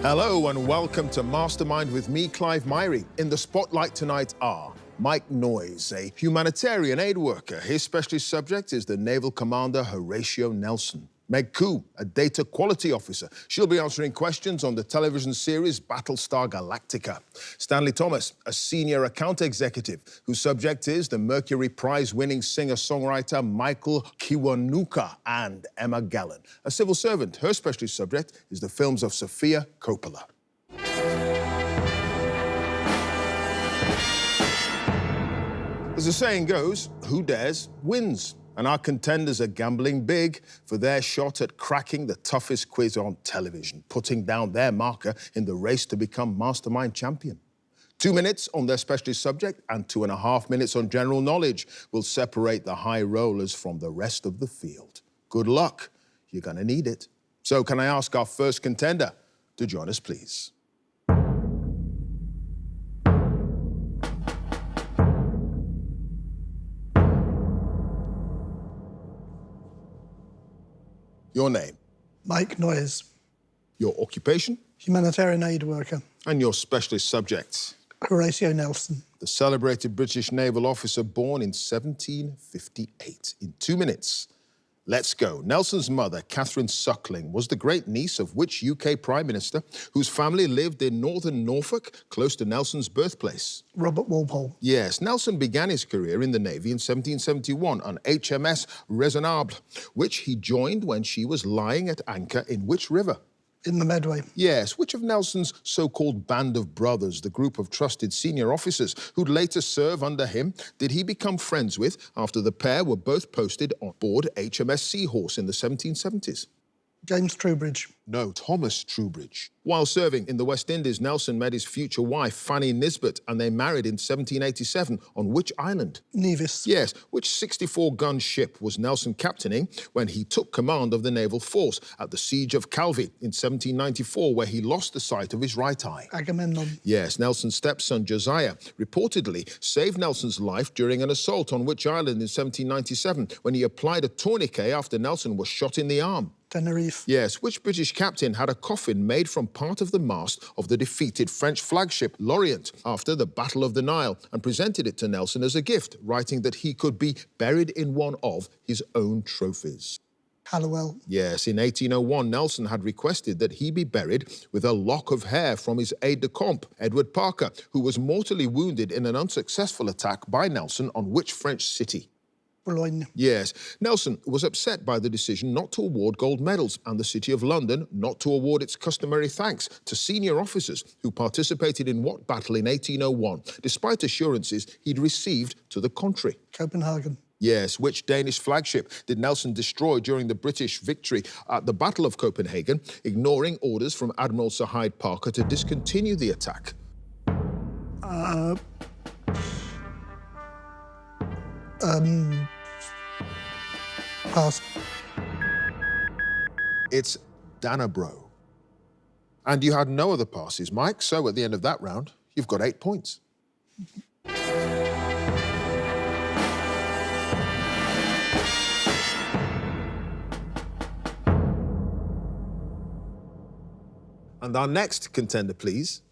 Hello and welcome to Mastermind with me, Clive Myrie. In the spotlight tonight are Mike Noyes, a humanitarian aid worker. His specialist subject is the Naval Commander Horatio Nelson. Meg Koo, a data quality officer. She'll be answering questions on the television series Battlestar Galactica. Stanley Thomas, a senior account executive, whose subject is the Mercury Prize-winning singer-songwriter Michael Kiwanuka, and Emma Gallen, a civil servant. Her specialist subject is the films of Sofia Coppola. As the saying goes, who dares wins. And our contenders are gambling big for their shot at cracking the toughest quiz on television, putting down their marker in the race to become Mastermind champion. 2 minutes on their specialist subject and 2.5 minutes on general knowledge will separate the high rollers from the rest of the field. Good luck. You're going to need it. So can I ask our first contender to join us, please? Your name? Mike Noyes. Your occupation? Humanitarian aid worker. And your specialist subject? Horatio Nelson. The celebrated British naval officer born in 1758. In 2 minutes, let's go. Nelson's mother, Catherine Suckling, was the great niece of which UK Prime Minister, whose family lived in northern Norfolk, close to Nelson's birthplace? Robert Walpole. Yes, Nelson began his career in the Navy in 1771 on HMS Raisonnable, which he joined when she was lying at anchor in which river? In the Medway. Yes, which of Nelson's so-called band of brothers, the group of trusted senior officers who'd later serve under him, did he become friends with after the pair were both posted on board HMS Seahorse in the 1770s? James Trowbridge. No, Thomas Trowbridge. While serving in the West Indies, Nelson met his future wife, Fanny Nisbet, and they married in 1787 on which island? Nevis. Yes, which 64-gun ship was Nelson captaining when he took command of the naval force at the Siege of Calvi in 1794, where he lost the sight of his right eye? Agamemnon. Yes, Nelson's stepson, Josiah, reportedly saved Nelson's life during an assault on which island in 1797 when he applied a tourniquet after Nelson was shot in the arm? Tenerife. Yes, which British captain had a coffin made from part of the mast of the defeated French flagship L'Orient after the Battle of the Nile and presented it to Nelson as a gift, writing that he could be buried in one of his own trophies? Hallowell. Yes, in 1801, Nelson had requested that he be buried with a lock of hair from his aide-de-camp, Edward Parker, who was mortally wounded in an unsuccessful attack by Nelson on which French city? Boulogne. Yes. Nelson was upset by the decision not to award gold medals and the City of London not to award its customary thanks to senior officers who participated in what battle in 1801, despite assurances he'd received to the contrary? Copenhagen. Yes, which Danish flagship did Nelson destroy during the British victory at the Battle of Copenhagen, ignoring orders from Admiral Sir Hyde Parker to discontinue the attack? Pass. It's Danabro. And you had no other passes, Mike, so at the end of that round, you've got 8 points. And our next contender, please.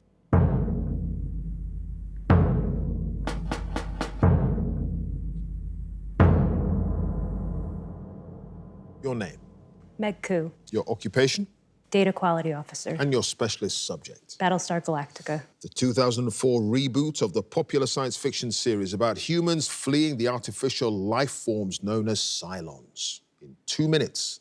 Your name? Meg Koo. Your occupation? Data quality officer. And your specialist subject? Battlestar Galactica. The 2004 reboot of the popular science fiction series about humans fleeing the artificial life forms known as Cylons. In 2 minutes,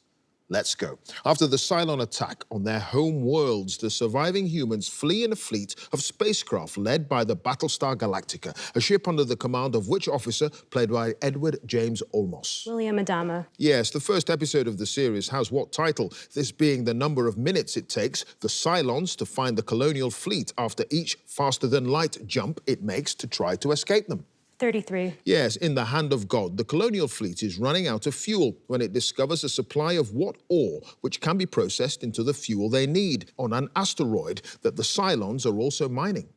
let's go. After the Cylon attack on their home worlds, the surviving humans flee in a fleet of spacecraft led by the Battlestar Galactica, a ship under the command of which officer, played by Edward James Olmos? William Adama. Yes, the first episode of the series has what title? This being the number of minutes it takes the Cylons to find the colonial fleet after each faster-than-light jump it makes to try to escape them. 33. Yes, in the hand of God, the colonial fleet is running out of fuel when it discovers a supply of what ore which can be processed into the fuel they need on an asteroid that the Cylons are also mining.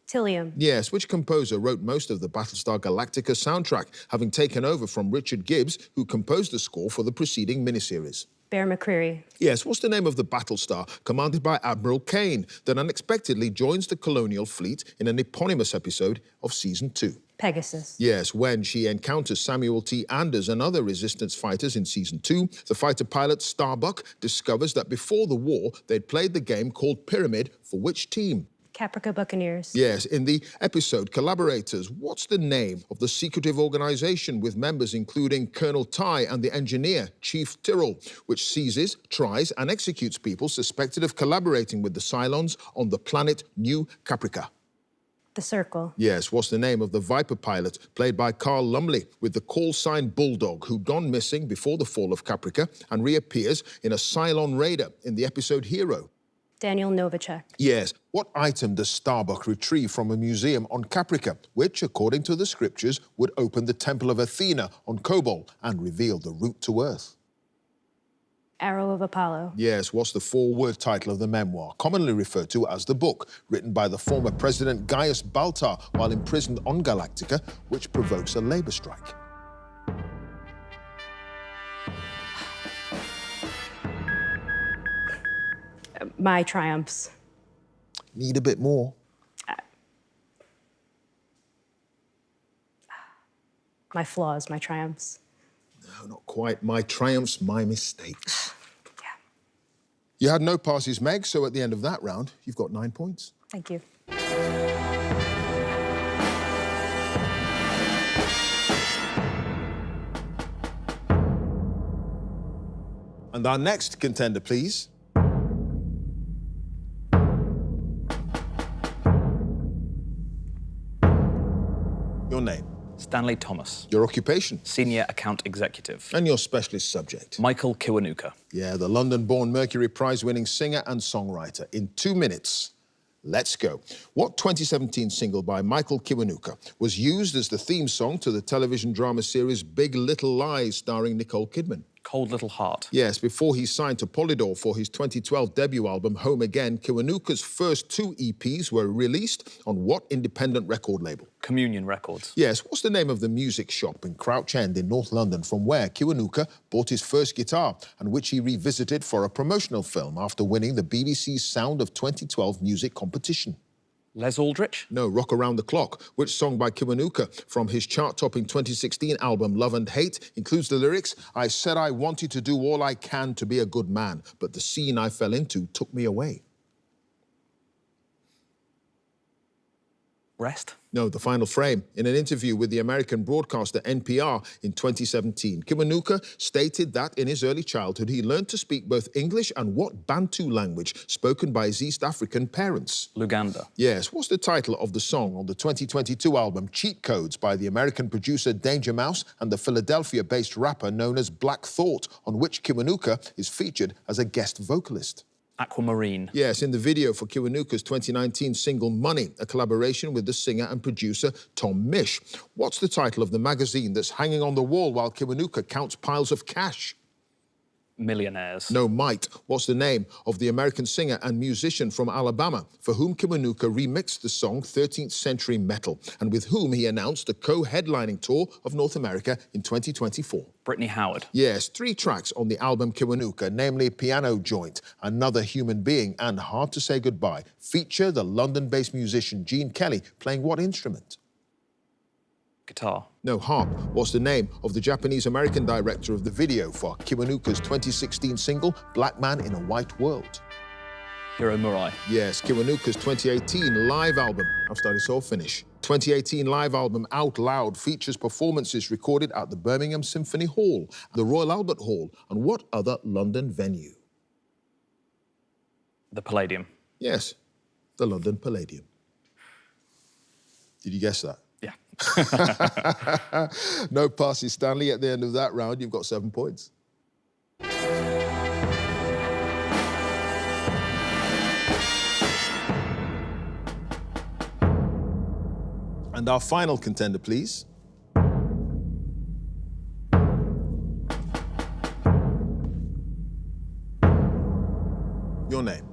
Tillium. Yes, which composer wrote most of the Battlestar Galactica soundtrack, having taken over from Richard Gibbs, who composed the score for the preceding miniseries? Bear McCreary. Yes, what's the name of the battle star commanded by Admiral Kane that unexpectedly joins the colonial fleet in an eponymous episode of Season 2? Pegasus. Yes, when she encounters Samuel T. Anders and other resistance fighters in Season 2, the fighter pilot Starbuck discovers that before the war, they'd played the game called Pyramid for which team? Caprica Buccaneers. Yes, in the episode Collaborators, what's the name of the secretive organization with members including Colonel Ty and the engineer, Chief Tyrrell, which seizes, tries and executes people suspected of collaborating with the Cylons on the planet New Caprica? The Circle. Yes, what's the name of the Viper pilot, played by Carl Lumley, with the call sign Bulldog, who'd gone missing before the fall of Caprica and reappears in a Cylon raider in the episode Hero? Daniel Novacek. Yes. What item does Starbuck retrieve from a museum on Caprica, which, according to the scriptures, would open the Temple of Athena on Kobol and reveal the route to Earth? Arrow of Apollo. Yes. What's the four-word title of the memoir, commonly referred to as the book, written by the former President Gaius Baltar while imprisoned on Galactica, which provokes a labor strike? My Triumphs. Need a bit more. My Flaws, My Triumphs. No, not quite. My Triumphs, My Mistakes. Yeah. You had no passes, Meg, so at the end of that round, you've got 9 points. Thank you. And our next contender, please. Your name. Stanley Thomas. Your occupation. Senior Account Executive. And your specialist subject. Michael Kiwanuka. Yeah, the London-born Mercury Prize-winning singer and songwriter. In 2 minutes, let's go. What 2017 single by Michael Kiwanuka was used as the theme song to the television drama series Big Little Lies starring Nicole Kidman? Cold Little Heart. Yes, before he signed to Polydor for his 2012 debut album, Home Again, Kiwanuka's first 2 EPs were released on what independent record label? Communion Records. Yes, what's the name of the music shop in Crouch End in North London from where Kiwanuka bought his first guitar and which he revisited for a promotional film after winning the BBC's Sound of 2012 music competition? Les Aldrich. No, Rock Around the Clock, which song by Kiwanuka from his chart-topping 2016 album Love and Hate includes the lyrics, I said I wanted to do all I can to be a good man, but the scene I fell into took me away. Rest. No, The Final Frame. In an interview with the American broadcaster NPR in 2017, Kiwanuka stated that in his early childhood he learned to speak both English and what Bantu language spoken by his East African parents? Luganda. Yes, what's the title of the song on the 2022 album Cheat Codes by the American producer Danger Mouse and the Philadelphia-based rapper known as Black Thought, on which Kiwanuka is featured as a guest vocalist? Aquamarine. Yes, in the video for Kiwanuka's 2019 single Money, a collaboration with the singer and producer Tom Misch. What's the title of the magazine that's hanging on the wall while Kiwanuka counts piles of cash? Millionaires. No, Might. What's the name of the American singer and musician from Alabama for whom Kiwanuka remixed the song 13th Century Metal and with whom he announced a co-headlining tour of North America in 2024? Brittany Howard. Yes, 3 tracks on the album Kiwanuka, namely Piano Joint, Another Human Being and Hard to Say Goodbye, feature the London-based musician Gene Kelly playing what instrument? Guitar. No, harp. What's the name of the Japanese-American director of the video for Kiwanuka's 2016 single Black Man in a White World? Hiro Murai. Yes, Kiwanuka's 2018 live album, I've started so I'll finish. 2018 live album Out Loud features performances recorded at the Birmingham Symphony Hall, the Royal Albert Hall, and what other London venue? The Palladium. Yes, the London Palladium. Did you guess that? Yeah. No passes, Stanley. At the end of that round, you've got 7 points. And our final contender, please. Your name.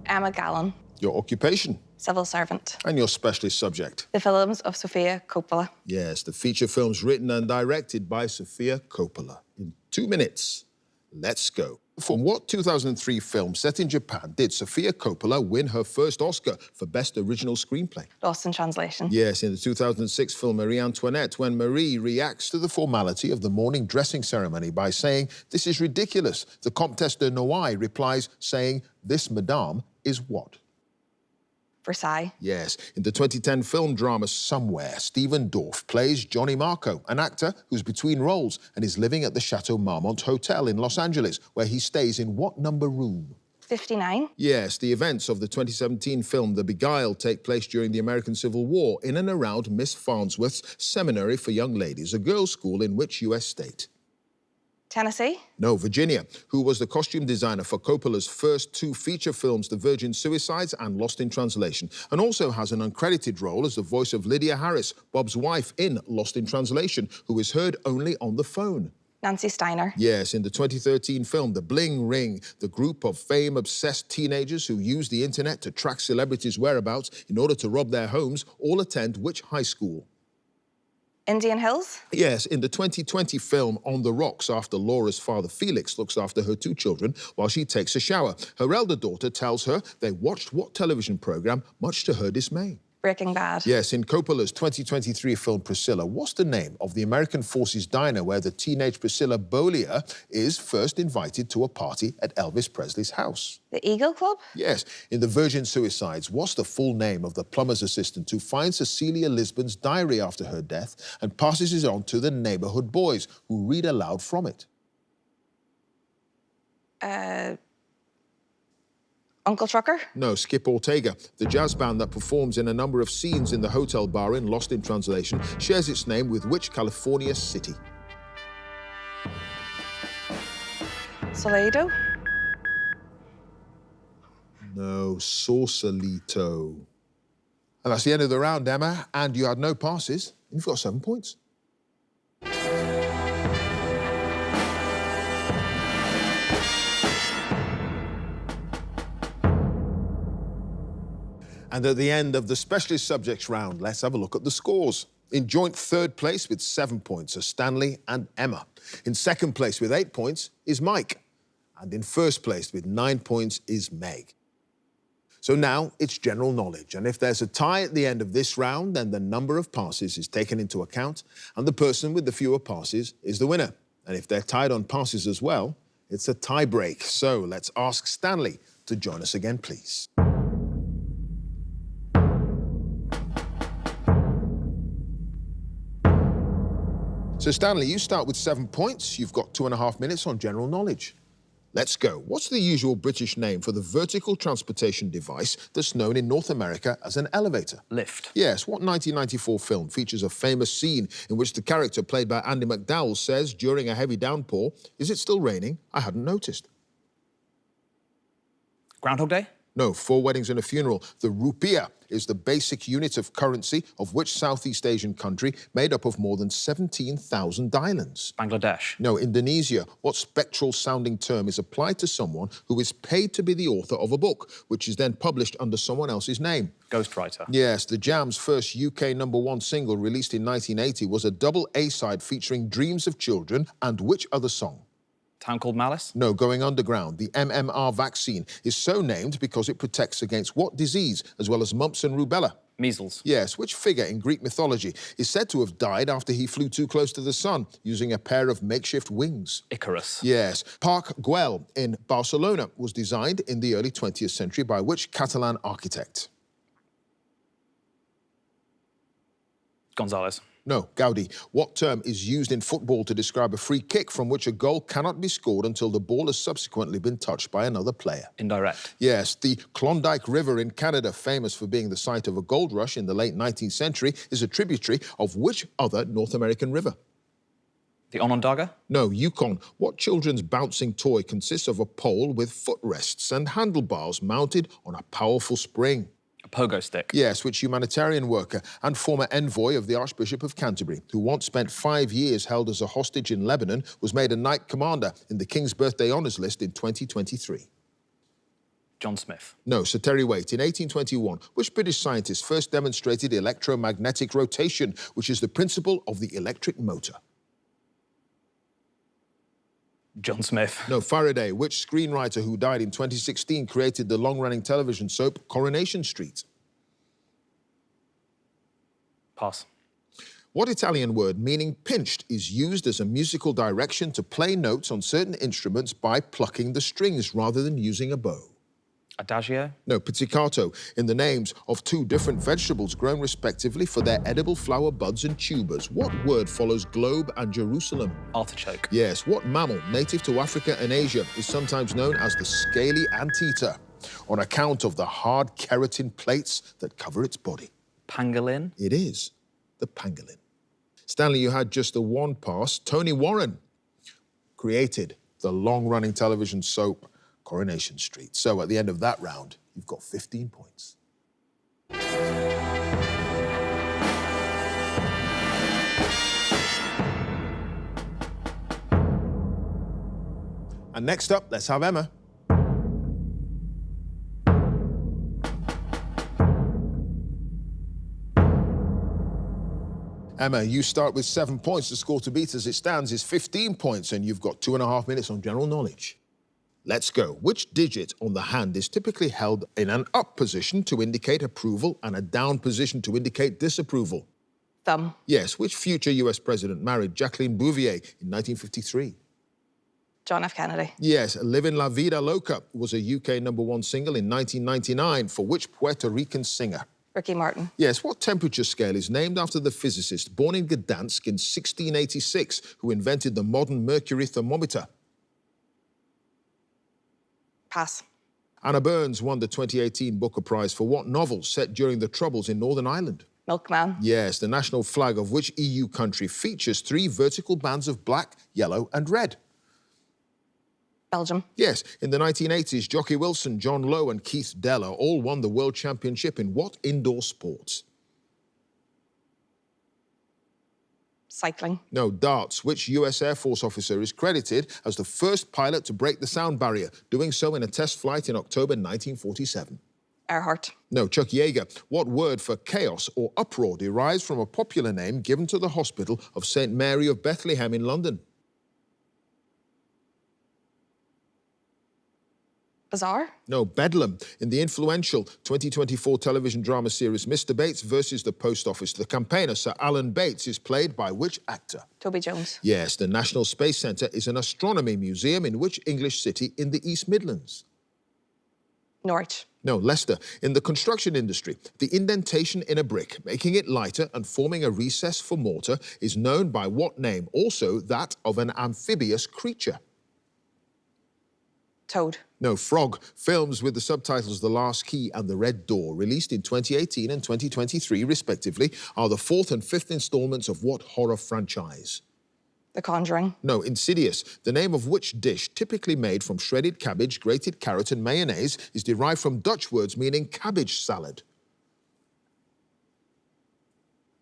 Emma Gallen. Your occupation. Civil servant. And your specialist subject. The films of Sofia Coppola. Yes, the feature films written and directed by Sofia Coppola. In 2 minutes, let's go. For what 2003 film set in Japan did Sofia Coppola win her first Oscar for Best Original Screenplay? Lost in Translation. Yes, in the 2006 film Marie Antoinette, when Marie reacts to the formality of the morning dressing ceremony by saying, "This is ridiculous," the Comtesse de Noailles replies saying, "This, madame, is what?" Versailles. Yes, in the 2010 film drama Somewhere, Stephen Dorff plays Johnny Marco, an actor who's between roles and is living at the Chateau Marmont Hotel in Los Angeles, where he stays in what number room? 59. Yes, the events of the 2017 film The Beguiled take place during the American Civil War in and around Miss Farnsworth's Seminary for Young Ladies, a girls' school in which U.S. state? Tennessee. No, Virginia, who was the costume designer for Coppola's first two feature films, The Virgin Suicides and Lost in Translation, and also has an uncredited role as the voice of Lydia Harris, Bob's wife in Lost in Translation, who is heard only on the phone. Nancy Steiner. Yes, in the 2013 film The Bling Ring, the group of fame-obsessed teenagers who use the internet to track celebrities' whereabouts in order to rob their homes all attend which high school? Indian Hills. Yes, in the 2020 film On the Rocks, after Laura's father Felix looks after her two children while she takes a shower, her elder daughter tells her they watched what television program, much to her dismay? Breaking Bad. Yes, in Coppola's 2023 film Priscilla, what's the name of the American Forces diner where the teenage Priscilla Beaulieu is first invited to a party at Elvis Presley's house? The Eagle Club. Yes, in The Virgin Suicides, what's the full name of the plumber's assistant who finds Cecilia Lisbon's diary after her death and passes it on to the neighborhood boys who read aloud from it? Uncle Trucker. No, Skip Ortega. The jazz band that performs in a number of scenes in the hotel bar in Lost in Translation shares its name with which California city? Salado. No, Sausalito. And that's the end of the round, Emma, and you had no passes. You've got 7 points. And at the end of the specialist subjects round, let's have a look at the scores. In joint third place with 7 points are Stanley and Emma. In second place with 8 points is Mike. And in first place with 9 points is Meg. So now it's general knowledge. And if there's a tie at the end of this round, then the number of passes is taken into account, and the person with the fewer passes is the winner. And if they're tied on passes as well, it's a tie break. So let's ask Stanley to join us again, please. So, Stanley, you start with 7 points. You've got 2.5 minutes on general knowledge. Let's go. What's the usual British name for the vertical transportation device that's known in North America as an elevator? Lift. Yes, what 1994 film features a famous scene in which the character played by Andy McDowell says during a heavy downpour, "Is it still raining? I hadn't noticed." Groundhog Day? No, 4 Weddings and a Funeral. The rupiah is the basic unit of currency of which Southeast Asian country made up of more than 17,000 islands? Bangladesh. No, Indonesia. What spectral-sounding term is applied to someone who is paid to be the author of a book, which is then published under someone else's name? Ghostwriter. Yes, the Jam's first UK #1 single, released in 1980, was a double A-side featuring Dreams of Children and which other song? Town Called Malice? No, Going Underground. The MMR vaccine is so named because it protects against what disease, as well as mumps and rubella? Measles. Yes, which figure in Greek mythology is said to have died after he flew too close to the sun using a pair of makeshift wings? Icarus. Yes, Parc Güell in Barcelona was designed in the early 20th century by which Catalan architect? Gonzalez. No, Gaudi. What term is used in football to describe a free kick from which a goal cannot be scored until the ball has subsequently been touched by another player? Indirect. Yes, the Klondike River in Canada, famous for being the site of a gold rush in the late 19th century, is a tributary of which other North American river? The Onondaga? No, Yukon. What children's bouncing toy consists of a pole with footrests and handlebars mounted on a powerful spring? A pogo stick. Yes, which humanitarian worker and former envoy of the Archbishop of Canterbury, who once spent 5 years held as a hostage in Lebanon, was made a Knight Commander in the King's Birthday Honours List in 2023? John Smith. No, Sir Terry Waite. In 1821, which British scientist first demonstrated electromagnetic rotation, which is the principle of the electric motor? John Smith. No, Faraday. Which screenwriter who died in 2016 created the long-running television soap Coronation Street? Pass. What Italian word meaning pinched is used as a musical direction to play notes on certain instruments by plucking the strings rather than using a bow? Adagio. No, pizzicato, in the names of two different vegetables grown respectively for their edible flower buds and tubers. What word follows globe and Jerusalem? Artichoke. Yes, what mammal native to Africa and Asia is sometimes known as the scaly anteater on account of the hard keratin plates that cover its body? Pangolin. It is the pangolin. Stanley, you had just the one pass. Tony Warren created the long-running television soap Coronation Street. So at the end of that round, you've got 15 points. And next up, let's have Emma. Emma, you start with 7 points. The score to beat as it stands is 15 points, and you've got 2.5 minutes on general knowledge. Let's go. Which digit on the hand is typically held in an up position to indicate approval and a down position to indicate disapproval? Thumb. Yes. Which future US president married Jacqueline Bouvier in 1953? John F. Kennedy. Yes. Livin' La Vida Loca was a UK #1 single in 1999 for which Puerto Rican singer? Ricky Martin. Yes. What temperature scale is named after the physicist born in Gdansk in 1686 who invented the modern mercury thermometer? Pass. Anna Burns won the 2018 Booker Prize for what novel set during the Troubles in Northern Ireland? Milkman. Yes, the national flag of which EU country features 3 vertical bands of black, yellow and red? Belgium. Yes, in the 1980s, Jockey Wilson, John Lowe and Keith Deller all won the World Championship in what indoor sports? Cycling. No, darts. Which US Air Force officer is credited as the first pilot to break the sound barrier, doing so in a test flight in October 1947? Earhart. No, Chuck Yeager. What word for chaos or uproar derives from a popular name given to the hospital of St. Mary of Bethlehem in London? Bazaar. No, Bedlam. In the influential 2024 television drama series Mr. Bates versus the Post Office, the campaigner, Sir Alan Bates, is played by which actor? Toby Jones. Yes, the National Space Centre is an astronomy museum in which English city in the East Midlands? Norwich. No, Leicester. In the construction industry, the indentation in a brick, making it lighter and forming a recess for mortar, is known by what name? Also that of an amphibious creature? Toad. No, Frog. Films with the subtitles The Last Key and The Red Door, released in 2018 and 2023, respectively, are the 4th and 5th installments of what horror franchise? The Conjuring. No, Insidious. The name of which dish, typically made from shredded cabbage, grated carrot and mayonnaise, is derived from Dutch words meaning cabbage salad?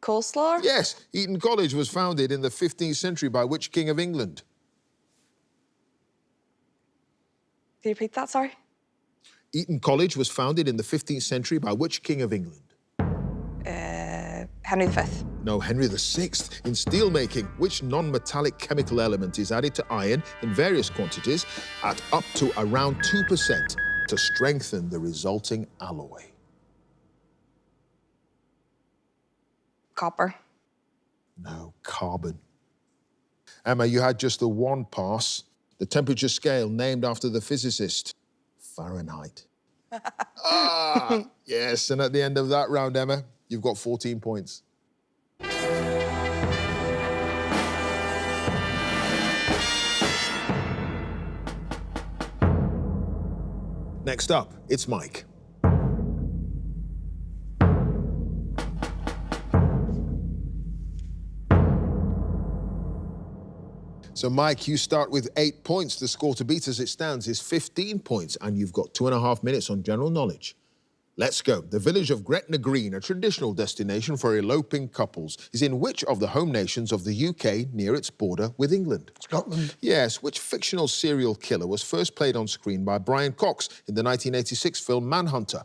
Coleslaw. Yes, Eton College was founded in the 15th century by which king of England? Can you repeat that, sorry? Eton College was founded in the 15th century by which king of England? Henry V. No, Henry VI. In steelmaking, which non-metallic chemical element is added to iron in various quantities at up to around 2% to strengthen the resulting alloy? Copper. No, carbon. Emma, you had just the one pass. The temperature scale named after the physicist, Fahrenheit. Yes, and at the end of that round, Emma, you've got 14 points. Next up, it's Mike. So, Mike, you start with 8 points. The score to beat as it stands is 15 points, and you've got 2.5 minutes on general knowledge. Let's go. The village of Gretna Green, a traditional destination for eloping couples, is in which of the home nations of the UK near its border with England? Scotland. Yes. Which fictional serial killer was first played on screen by Brian Cox in the 1986 film Manhunter?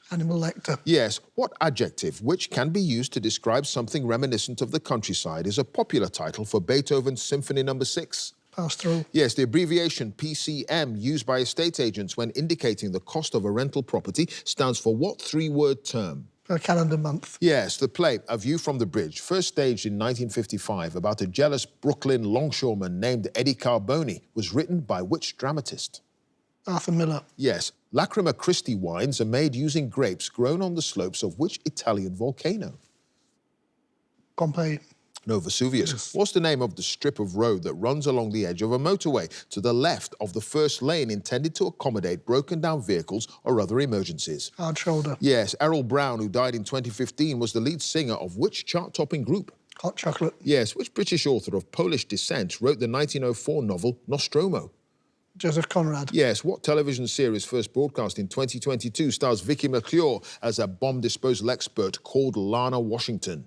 Hannibal Lecter. Yes. What adjective, which can be used to describe something reminiscent of the countryside, is a popular title for Beethoven's Symphony No. 6? Pass through. Yes, the abbreviation PCM used by estate agents when indicating the cost of a rental property stands for what three-word term? Per calendar month. Yes, the play A View from the Bridge, first staged in 1955 about a jealous Brooklyn longshoreman named Eddie Carboni, was written by which dramatist? Arthur Miller. Yes, Lacrima Christi wines are made using grapes grown on the slopes of which Italian volcano? Pompeii. No, Vesuvius. Yes. What's the name of the strip of road that runs along the edge of a motorway to the left of the first lane intended to accommodate broken-down vehicles or other emergencies? Hard shoulder. Yes, Errol Brown, who died in 2015, was the lead singer of which chart-topping group? Hot chocolate. Yes, which British author of Polish descent wrote the 1904 novel Nostromo? Joseph Conrad. Yes, what television series first broadcast in 2022 stars Vicky McClure as a bomb disposal expert called Lana Washington?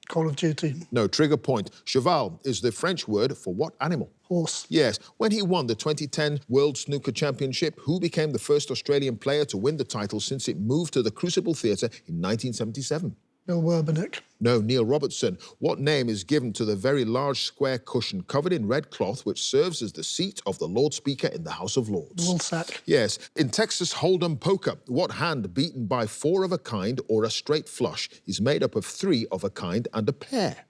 Call of Duty. No, trigger point. Cheval is the French word for what animal? Horse. Yes, when he won the 2010 World Snooker Championship, who became the first Australian player to win the title since it moved to the Crucible Theatre in 1977? Bill Werbenick. No, Neil Robertson. What name is given to the very large square cushion covered in red cloth which serves as the seat of the Lord Speaker in the House of Lords? Woolsack. Yes. In Texas Hold'em poker, what hand beaten by four of a kind or a straight flush is made up of three of a kind and a pair?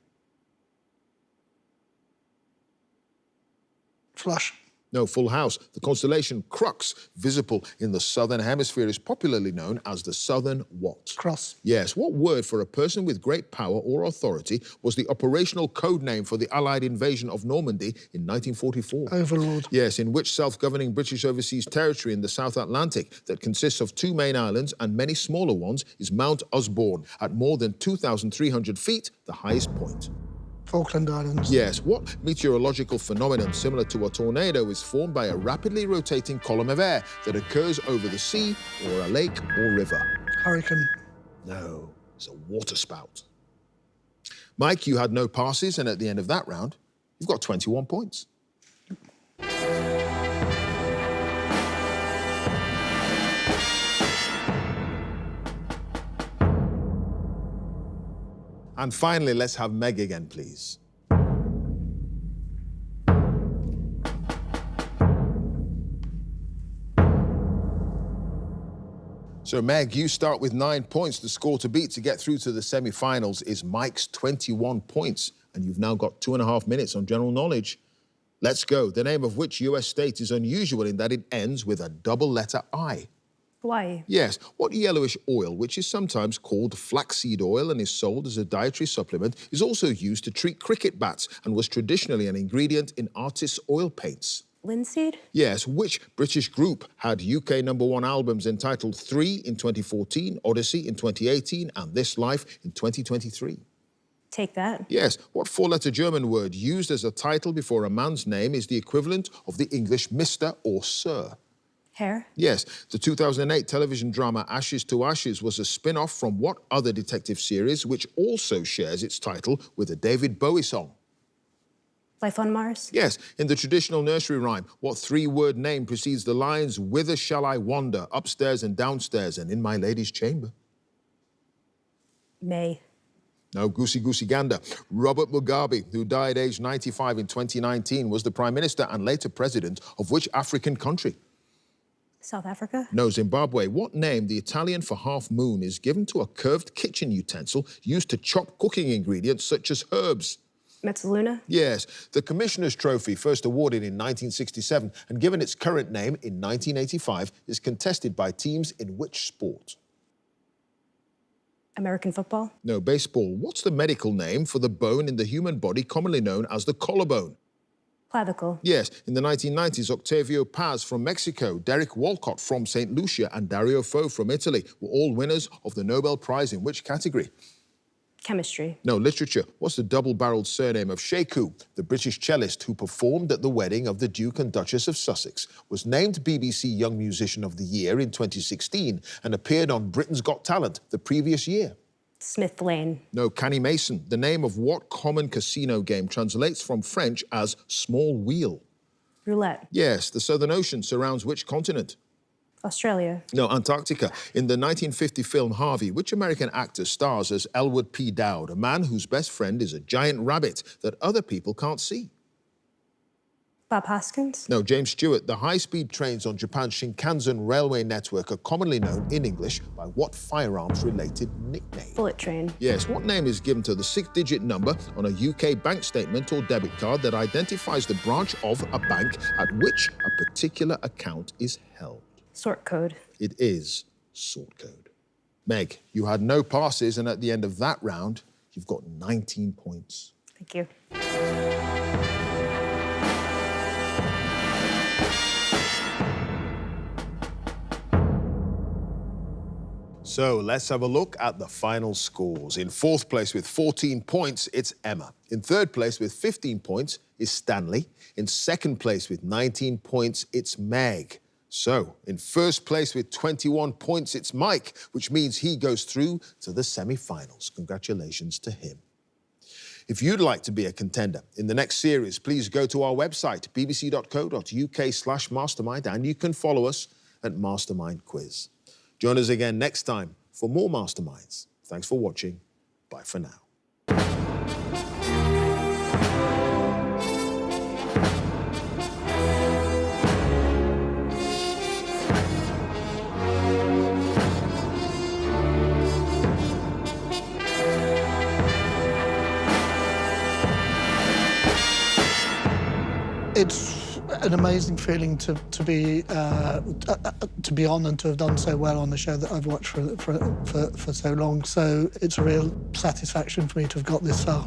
Flush. No, full house. The constellation Crux, visible in the southern hemisphere, is popularly known as the Southern what? Cross. Yes, what word for a person with great power or authority was the operational code name for the Allied invasion of Normandy in 1944? Overlord. Yes, in which self-governing British overseas territory in the South Atlantic that consists of two main islands and many smaller ones is Mount Usborne, at more than 2,300 feet, the highest point? Falkland Islands. Yes, what meteorological phenomenon similar to a tornado is formed by a rapidly rotating column of air that occurs over the sea or a lake or river? Hurricane. No, it's a waterspout. Mike, you had no passes, and at the end of that round, you've got 21 points. And finally, let's have Meg again, please. So, Meg, you start with 9 points. The score to beat to get through to the semi-finals is Mike's 21 points. And you've now got 2.5 minutes on general knowledge. Let's go. The name of which US state is unusual in that it ends with a double letter I? Hawaii. Yes. What yellowish oil, which is sometimes called flaxseed oil and is sold as a dietary supplement, is also used to treat cricket bats and was traditionally an ingredient in artists' oil paints? Linseed? Yes. Which British group had UK #1 albums entitled 3 in 2014, Odyssey in 2018, and This Life in 2023? Take that. Yes. What four-letter German word used as a title before a man's name is the equivalent of the English Mr. or Sir? Hair? Yes, the 2008 television drama Ashes to Ashes was a spin-off from what other detective series which also shares its title with a David Bowie song? Life on Mars? Yes, in the traditional nursery rhyme, what three-word name precedes the lines, "Whither shall I wander, upstairs and downstairs and in my lady's chamber"? May. No, goosey goosey gander. Robert Mugabe, who died aged 95 in 2019, was the Prime Minister and later President of which African country? South Africa? No, Zimbabwe. What name, the Italian for half moon, is given to a curved kitchen utensil used to chop cooking ingredients such as herbs? Mezzaluna? Yes, the Commissioner's Trophy, first awarded in 1967 and given its current name in 1985, is contested by teams in which sport? American football? No, baseball. What's the medical name for the bone in the human body commonly known as the collarbone? Clavicle? Yes, in the 1990s, Octavio Paz from Mexico, Derek Walcott from St. Lucia, and Dario Fo from Italy were all winners of the Nobel Prize in which category? Chemistry? No, literature. What's the double-barreled surname of Sheku, the British cellist who performed at the wedding of the Duke and Duchess of Sussex, was named BBC Young Musician of the Year in 2016 and appeared on Britain's Got Talent the previous year? Smith Lane? No, Canny Mason. The name of what common casino game translates from French as small wheel? Roulette? Yes, the Southern Ocean surrounds which continent? Australia? No, Antarctica. In the 1950 film Harvey, which American actor stars as Elwood P. Dowd, a man whose best friend is a giant rabbit that other people can't see? Bob Hoskins. No, James Stewart. The high-speed trains on Japan's Shinkansen railway network are commonly known in English by what firearms-related nickname? Bullet train. Yes, what name is given to the 6-digit number on a UK bank statement or debit card that identifies the branch of a bank at which a particular account is held? Sort code. It is sort code. Meg, you had no passes, and at the end of that round, you've got 19 points. Thank you. So let's have a look at the final scores. In fourth place with 14 points, it's Emma. In third place with 15 points is Stanley. In second place with 19 points, it's Meg. So, in first place with 21 points, it's Mike, which means he goes through to the semi-finals. Congratulations to him. If you'd like to be a contender in the next series, please go to our website, bbc.co.uk/mastermind, and you can follow us at Mastermind Quiz. Join us again next time for more Masterminds. Thanks for watching. Bye for now. It's an amazing feeling to be on and to have done so well on the show that I've watched for so long. So it's a real satisfaction for me to have got this far.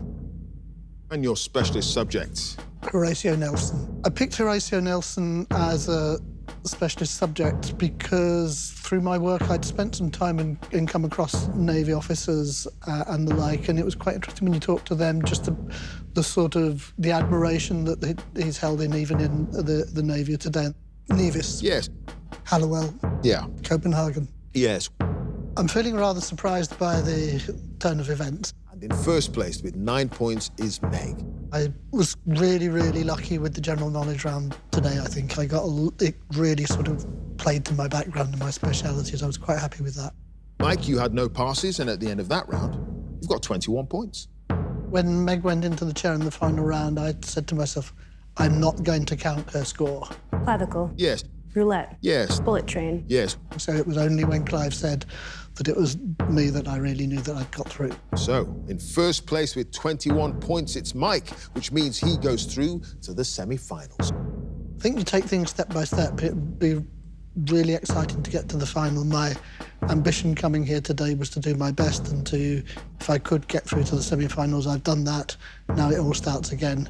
And your specialist subjects? Horatio Nelson. I picked Horatio Nelson as a specialist subject because through my work I'd spent some time and come across Navy officers and the like, and it was quite interesting when you talk to them, just the sort of the admiration that he's held in even in the Navy today. Nevis. Yes. Hallowell. Yeah. Copenhagen. Yes. I'm feeling rather surprised by the turn of events. And in first place with 9 points is Meg. I was really, really lucky with the general knowledge round today, I think. It really sort of played to my background and my specialities. I was quite happy with that. Mike, you had no passes, and at the end of that round, you've got 21 points. When Meg went into the chair in the final round, I said to myself, I'm not going to count her score. Clavicle. Yes. Roulette. Yes. Bullet train. Yes. So it was only when Clive said that it was me that I really knew that I'd got through. So, in first place with 21 points, it's Mike, which means he goes through to the semi-finals. I think you take things step by step. It'd be really exciting to get to the final. My ambition coming here today was to do my best and to, if I could get through to the semi-finals, I've done that. Now it all starts again.